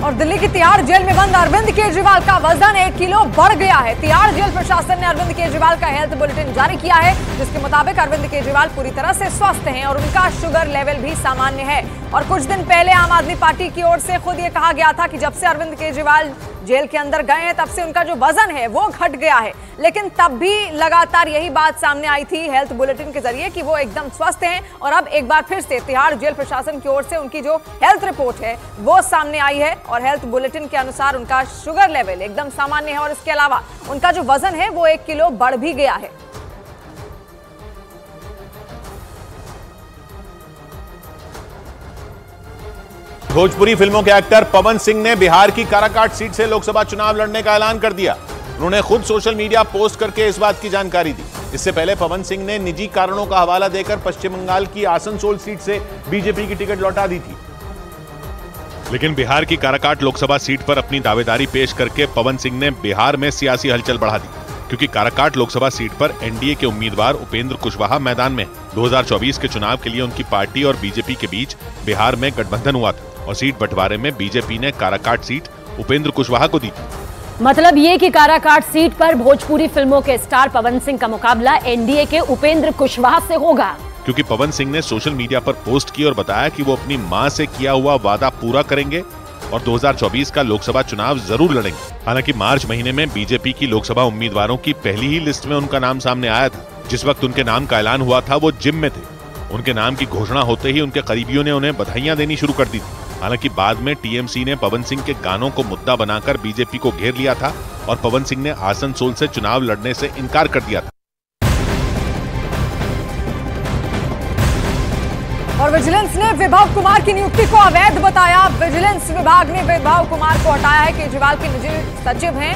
और दिल्ली की तिहाड़ जेल में बंद अरविंद केजरीवाल का वजन 1 किलो बढ़ गया है। तिहाड़ जेल प्रशासन ने अरविंद केजरीवाल का हेल्थ बुलेटिन जारी किया है, जिसके मुताबिक अरविंद केजरीवाल पूरी तरह से स्वस्थ हैं और उनका शुगर लेवल भी सामान्य है। और कुछ दिन पहले आम आदमी पार्टी की ओर से खुद ये कहा गया था कि जब से अरविंद केजरीवाल जेल के अंदर गए हैं तब से उनका जो वजन है वो घट गया है, लेकिन तब भी लगातार यही बात सामने आई थी हेल्थ बुलेटिन के जरिए कि वो एकदम स्वस्थ हैं। और अब एक बार फिर से तिहाड़ जेल प्रशासन की ओर से उनकी जो हेल्थ रिपोर्ट है वो सामने आई है और हेल्थ बुलेटिन के अनुसार उनका शुगर लेवल एकदम सामान्य है और इसके अलावा उनका जो वजन है वो 1 किलो बढ़ भी गया है। भोजपुरी फिल्मों के एक्टर पवन सिंह ने बिहार की काराकाट सीट से लोकसभा चुनाव लड़ने का ऐलान कर दिया। उन्होंने खुद सोशल मीडिया पोस्ट करके इस बात की जानकारी दी। इससे पहले पवन सिंह ने निजी कारणों का हवाला देकर पश्चिम बंगाल की आसनसोल सीट से बीजेपी की टिकट लौटा दी थी। लेकिन बिहार की काराकाट लोकसभा सीट पर अपनी दावेदारी पेश करके पवन सिंह ने बिहार में सियासी हलचल बढ़ा दी, क्योंकि काराकाट लोकसभा सीट पर एनडीए के उम्मीदवार उपेंद्र कुशवाहा मैदान में 2024 के चुनाव के लिए उनकी पार्टी और बीजेपी के बीच बिहार में गठबंधन हुआ था और सीट बंटवारे में बीजेपी ने काराकाट सीट उपेंद्र कुशवाहा को दी थी। मतलब ये कि काराकाट सीट पर भोजपुरी फिल्मों के स्टार पवन सिंह का मुकाबला एनडीए के उपेंद्र कुशवाहा से होगा, क्योंकि पवन सिंह ने सोशल मीडिया पर पोस्ट की और बताया कि वो अपनी मां से किया हुआ वादा पूरा करेंगे और 2024 का लोकसभा चुनाव जरूर लड़ेंगे। हालांकि मार्च महीने में बीजेपी की लोकसभा उम्मीदवारों की पहली ही लिस्ट में उनका नाम सामने आया था। जिस वक्त उनके नाम का ऐलान हुआ था वो जिम में थे। उनके नाम की घोषणा होते ही उनके करीबियों ने उन्हें बधाइयां देनी शुरू कर दी थी। हालांकि बाद में टीएमसी ने पवन सिंह के गानों को मुद्दा बनाकर बीजेपी को घेर लिया था और पवन सिंह ने आसनसोल से चुनाव लड़ने से इनकार कर दिया था। और विजिलेंस ने विभव कुमार की नियुक्ति को अवैध बताया। विजिलेंस विभाग ने विभव कुमार को हटाया है। केजरीवाल के निजी सचिव हैं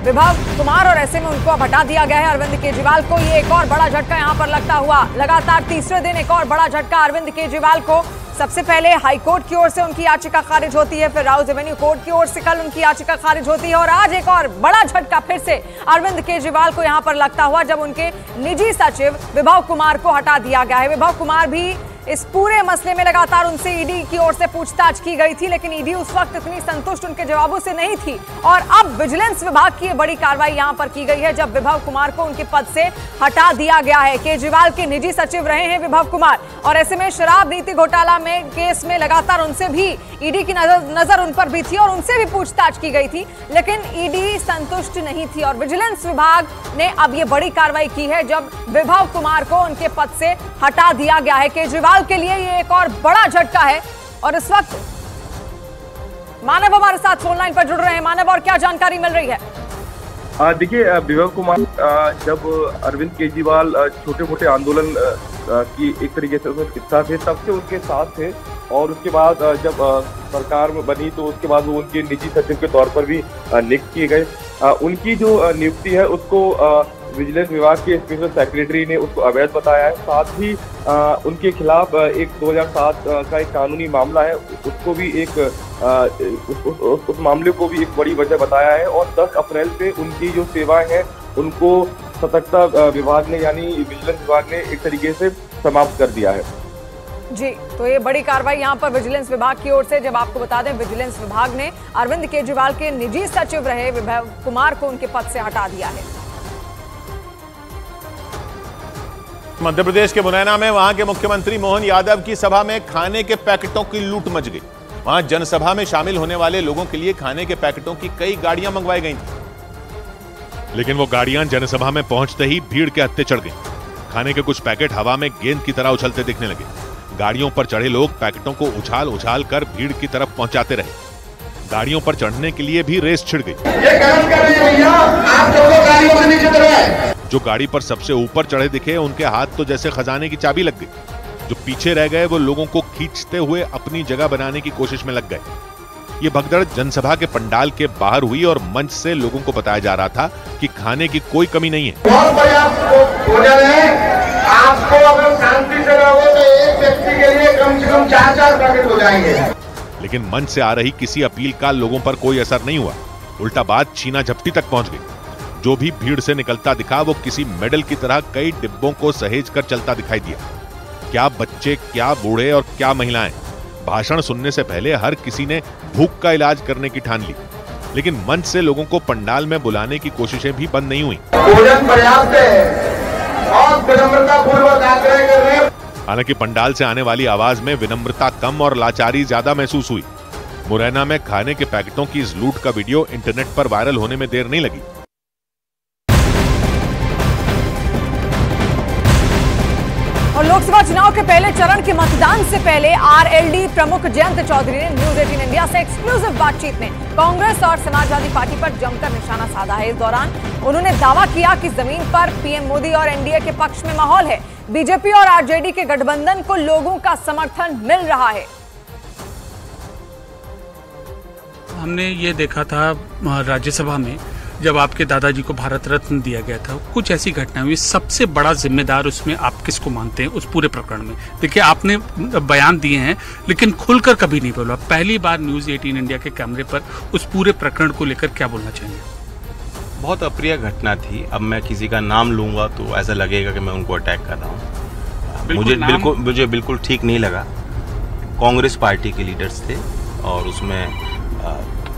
विभव कुमार और ऐसे में उनको अब हटा दिया गया है। अरविंद केजरीवाल को ये एक और बड़ा झटका यहां पर लगता हुआ लगातार तीसरे दिन एक और बड़ा झटका अरविंद केजरीवाल को। सबसे पहले हाईकोर्ट की ओर से उनकी याचिका खारिज होती है, फिर राउज एवेन्यू कोर्ट की ओर से कल उनकी याचिका खारिज होती है और आज एक और बड़ा झटका फिर से अरविंद केजरीवाल को यहां पर लगता हुआ जब उनके निजी सचिव विभव कुमार को हटा दिया गया है। विभव कुमार भी इस पूरे मसले में लगातार उनसे ईडी की ओर से पूछताछ की गई थी, लेकिन ईडी उस वक्त इतनी संतुष्ट उनके जवाबों से नहीं थी और अब विजिलेंस विभाग की बड़ी कार्रवाई यहां पर की गई है जब विभव कुमार को उनके पद से हटा दिया गया है। केजरीवाल के निजी सचिव रहे हैं विभव कुमार और ऐसे में शराब नीति घोटाला में केस में लगातार उनसे भी ईडी की नजर उन पर भी थी और उनसे भी पूछताछ की गई थी, लेकिन ईडी संतुष्ट नहीं थी और विजिलेंस विभाग ने अब ये बड़ी कार्रवाई की है जब विभव कुमार को उनके पद से हटा दिया गया है। केजरीवाल के लिए ये एक और बड़ा झटका है और इस वक्त मानव हमारे साथ फोन लाइन पर जुड़ रहे हैं। मानव, और क्या जानकारी मिल रही है? देखिए, विभव कुमार जब अरविंद केजरीवाल छोटे मोटे आंदोलन की एक तरीके से हिस्सा थे तब से उनके साथ थे और उसके बाद जब सरकार में बनी तो उसके बाद वो उनके निजी सचिव के तौर पर भी नियुक्त किए गए। उनकी जो नियुक्ति है उसको विजिलेंस विभाग के स्पेशल सेक्रेटरी ने उसको अवैध बताया है। साथ ही उनके खिलाफ एक 2007 का एक कानूनी मामला है, उसको भी एक उस मामले को भी एक बड़ी वजह बताया है और 10 अप्रैल से उनकी जो सेवाएं हैं उनको सतर्कता विभाग ने यानी विजिलेंस विभाग ने एक तरीके से समाप्त कर दिया है। जी, तो ये बड़ी कार्रवाई यहां पर विजिलेंस विभाग की ओर से। जब आपको बता दें विजिलेंस विभाग ने अरविंद केजरीवाल के निजी सचिव रहे विभव कुमार को उनके पद से हटा दिया है। मध्य प्रदेश के मुरैना में वहां के मुख्यमंत्री मोहन यादव की सभा में खाने के पैकेटों की लूट मच गई। वहां जनसभा में शामिल होने वाले लोगों के लिए खाने के पैकेटों की कई गाड़ियां मंगवाई गई थी, लेकिन वो गाड़ियां जनसभा में पहुंचते ही भीड़ के हत्थे चढ़ गई। खाने के कुछ पैकेट हवा में गेंद की तरह उछलते दिखने लगे। गाड़ियों पर चढ़े लोग पैकेटों को उछाल उछाल कर भीड़ की तरफ पहुंचाते रहे। गाड़ियों पर चढ़ने के लिए भी रेस छिड़ गई। ये गलत कर रहे हैं भैया, आप दोनों गाड़ियों से नीचे उतरो। जो गाड़ी पर सबसे ऊपर चढ़े दिखे उनके हाथ तो जैसे खजाने की चाबी लग गई। जो पीछे रह गए वो लोगों को खींचते हुए अपनी जगह बनाने की कोशिश में लग गए। ये भगदड़ जनसभा के पंडाल के बाहर हुई और मंच से लोगों को बताया जा रहा था कि खाने की कोई कमी नहीं है। आपको अगर शांति से रहोगे तो एक व्यक्ति के लिए कम से कम 4-4 पैकेट हो जाएंगे। लेकिन मंच से आ रही किसी अपील का लोगों पर कोई असर नहीं हुआ। उल्टा बात छीना झपटी तक पहुंच गई। जो भी भीड़ से निकलता दिखा वो किसी मेडल की तरह कई डिब्बों को सहेज कर चलता दिखाई दिया। क्या बच्चे, क्या बूढ़े और क्या महिलाएं भाषण सुनने से पहले हर किसी ने भूख का इलाज करने की ठान ली, लेकिन मंच से लोगों को पंडाल में बुलाने की कोशिशें भी बंद नहीं हुई। भोजन पर्याप्त है और विनम्रता पूर्वक आग्रह कर रहे हैं। हालांकि पंडाल से आने वाली आवाज में विनम्रता कम और लाचारी ज्यादा महसूस हुई। मुरैना में खाने के पैकेटों की इस लूट का वीडियो इंटरनेट पर वायरल होने में देर नहीं लगी। और लोकसभा चुनाव के पहले चरण के मतदान से पहले आरएलडी प्रमुख जयंत चौधरी ने न्यूज 18 इंडिया से एक्सक्लूसिव बातचीत में कांग्रेस और समाजवादी पार्टी पर जमकर निशाना साधा है। इस दौरान उन्होंने दावा किया कि जमीन पर पीएम मोदी और एनडीए के पक्ष में माहौल है। बीजेपी और आरजेडी के गठबंधन को लोगों का समर्थन मिल रहा है। हमने ये देखा था राज्यसभा में जब आपके दादाजी को भारत रत्न दिया गया था, कुछ ऐसी घटना हुई। सबसे बड़ा जिम्मेदार उसमें आप किसको मानते हैं उस पूरे प्रकरण में? देखिए, आपने बयान दिए हैं लेकिन खुलकर कभी नहीं बोला। पहली बार न्यूज 18 इंडिया के कैमरे पर उस पूरे प्रकरण को लेकर क्या बोलना चाहेंगे? बहुत अप्रिय घटना थी। अब मैं किसी का नाम लूंगा तो ऐसा लगेगा कि मैं उनको अटैक कर रहा हूँ। मुझे बिल्कुल ठीक नहीं लगा। कांग्रेस पार्टी के लीडर्स थे और उसमें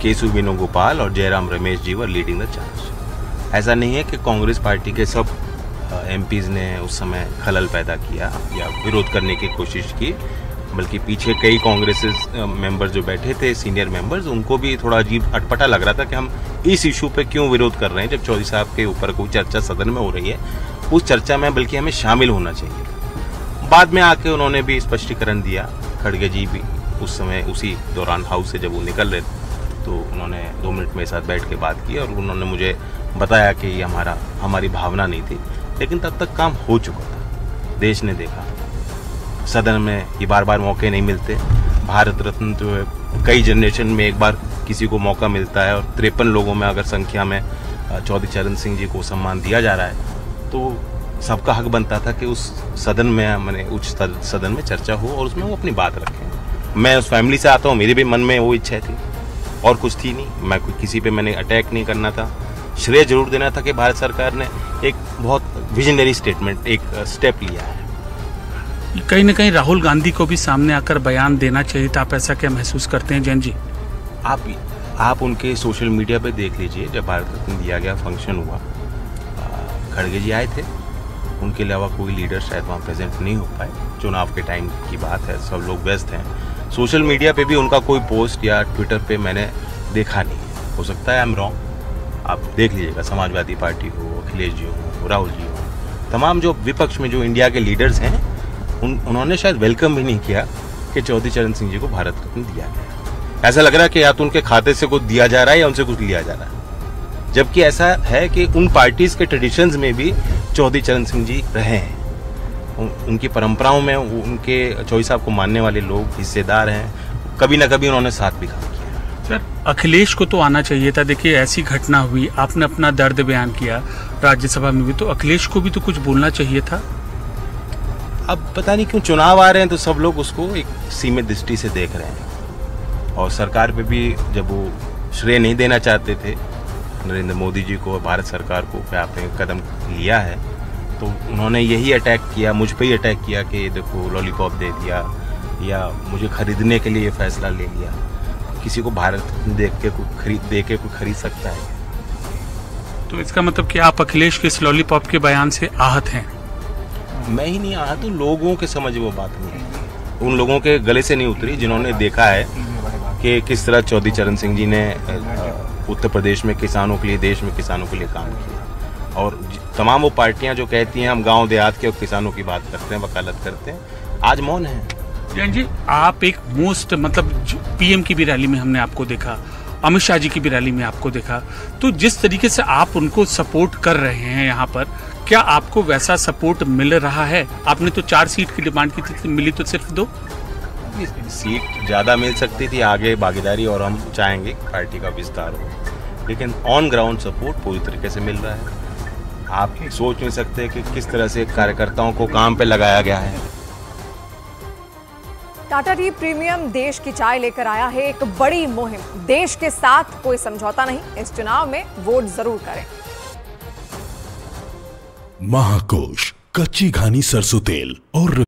केशव वेणुगोपाल और जयराम रमेश जी वर लीडिंग द चार्ज। ऐसा नहीं है कि कांग्रेस पार्टी के सब एमपीज ने उस समय खलल पैदा किया या विरोध करने की कोशिश की, बल्कि पीछे कई कांग्रेस मेंबर्स जो बैठे थे, सीनियर मेंबर्स, उनको भी थोड़ा अजीब अटपटा लग रहा था कि हम इस इशू पे क्यों विरोध कर रहे हैं जब चौधरी साहब के ऊपर कोई चर्चा सदन में हो रही है। उस चर्चा में बल्कि हमें शामिल होना चाहिए। बाद में आके उन्होंने भी स्पष्टीकरण दिया। खड़गे जी भी उस समय उसी दौरान हाउस से जब वो निकल रहे थे तो उन्होंने 2 मिनट मेरे साथ बैठ के बात की और उन्होंने मुझे बताया कि ये हमारी भावना नहीं थी, लेकिन तब तक काम हो चुका था। देश ने देखा, सदन में ये बार बार मौके नहीं मिलते। भारत रत्न जो है कई जनरेशन में एक बार किसी को मौका मिलता है और 53 लोगों में अगर संख्या में चौधरी चरण सिंह जी को सम्मान दिया जा रहा है तो सबका हक बनता था कि उस सदन में, मैंने उच्च सदन में चर्चा हो और उसमें वो अपनी बात रखें। मैं उस फैमिली से आता हूँ, मेरी भी मन में वो इच्छा थी और कुछ थी नहीं। मैं किसी पे मैंने अटैक नहीं करना था। श्रेय जरूर देना था कि भारत सरकार ने एक बहुत विजनरी स्टेटमेंट, एक स्टेप लिया है। कहीं ना कहीं राहुल गांधी को भी सामने आकर बयान देना चाहिए था। आप ऐसा क्या महसूस करते हैं जैन जी? आप उनके सोशल मीडिया पे देख लीजिए। जब भारत रत्न दिया गया फंक्शन हुआ, खड़गे जी आए थे, उनके अलावा कोई लीडर शायद वहाँ प्रेजेंट नहीं हो पाए। चुनाव के टाइम की बात है, सब लोग व्यस्त हैं। सोशल मीडिया पे भी उनका कोई पोस्ट या ट्विटर पे मैंने देखा नहीं है। हो सकता है आई एम रॉन्ग, आप देख लीजिएगा। समाजवादी पार्टी हो, अखिलेश जी हो, राहुल जी हो, तमाम जो विपक्ष में जो इंडिया के लीडर्स हैं, उन्होंने शायद वेलकम भी नहीं किया कि चौधरी चरण सिंह जी को भारत रत्न दिया गया। ऐसा लग रहा है कि या तो उनके खाते से कुछ दिया जा रहा है या उनसे कुछ लिया जा रहा है, जबकि ऐसा है कि उन पार्टीज के ट्रेडिशंस में भी चौधरी चरण सिंह जी रहे हैं। उनकी परंपराओं में उनके चौधरी साहब को मानने वाले लोग हिस्सेदार हैं। कभी ना कभी उन्होंने साथ भी काम किया। सर, अखिलेश को तो आना चाहिए था। देखिए, ऐसी घटना हुई, आपने अपना दर्द बयान किया राज्यसभा में भी, तो अखिलेश को भी तो कुछ बोलना चाहिए था। अब पता नहीं क्यों चुनाव आ रहे हैं तो सब लोग उसको एक सीमित दृष्टि से देख रहे हैं और सरकार पे भी जब वो श्रेय नहीं देना चाहते थे नरेंद्र मोदी जी को, भारत सरकार को, क्या आपने कदम लिया है, तो उन्होंने यही अटैक किया, मुझ पे ही अटैक किया कि देखो लॉलीपॉप दे दिया या मुझे खरीदने के लिए ये फैसला ले लिया। किसी को भारत देख के कोई खरीद सकता है? तो इसका मतलब कि आप अखिलेश के इस लॉलीपॉप के बयान से आहत हैं? मैं ही नहीं आहत हूँ, लोगों के समझ वो बात नहीं है। उन लोगों के गले से नहीं उतरी जिन्होंने देखा है कि किस तरह चौधरी चरण सिंह जी ने उत्तर प्रदेश में किसानों के लिए, देश में किसानों के लिए काम किया। और तमाम वो पार्टियां जो कहती हैं हम गांव देहात के और किसानों की बात करते हैं, वकालत करते हैं, आज मौन है। जैन जी, आप एक पीएम की भी रैली में हमने आपको देखा, अमित शाह जी की भी रैली में आपको देखा, तो जिस तरीके से आप उनको सपोर्ट कर रहे हैं यहाँ पर, क्या आपको वैसा सपोर्ट मिल रहा है? आपने तो 4 सीट की डिमांड की थी, मिली तो सिर्फ 2 सीट। ज्यादा मिल सकती थी, आगे भागीदारी और हम चाहेंगे पार्टी का विस्तार हो, लेकिन ऑन ग्राउंड सपोर्ट पूरी तरीके से मिल रहा है। आप सोच नहीं सकते कि किस तरह से कार्यकर्ताओं को काम पे लगाया गया है। टाटा टी प्रीमियम देश की चाय लेकर आया है एक बड़ी मुहिम। देश के साथ कोई समझौता नहीं, इस चुनाव में वोट जरूर करें। महाकोश, कच्ची घानी सरसों तेल और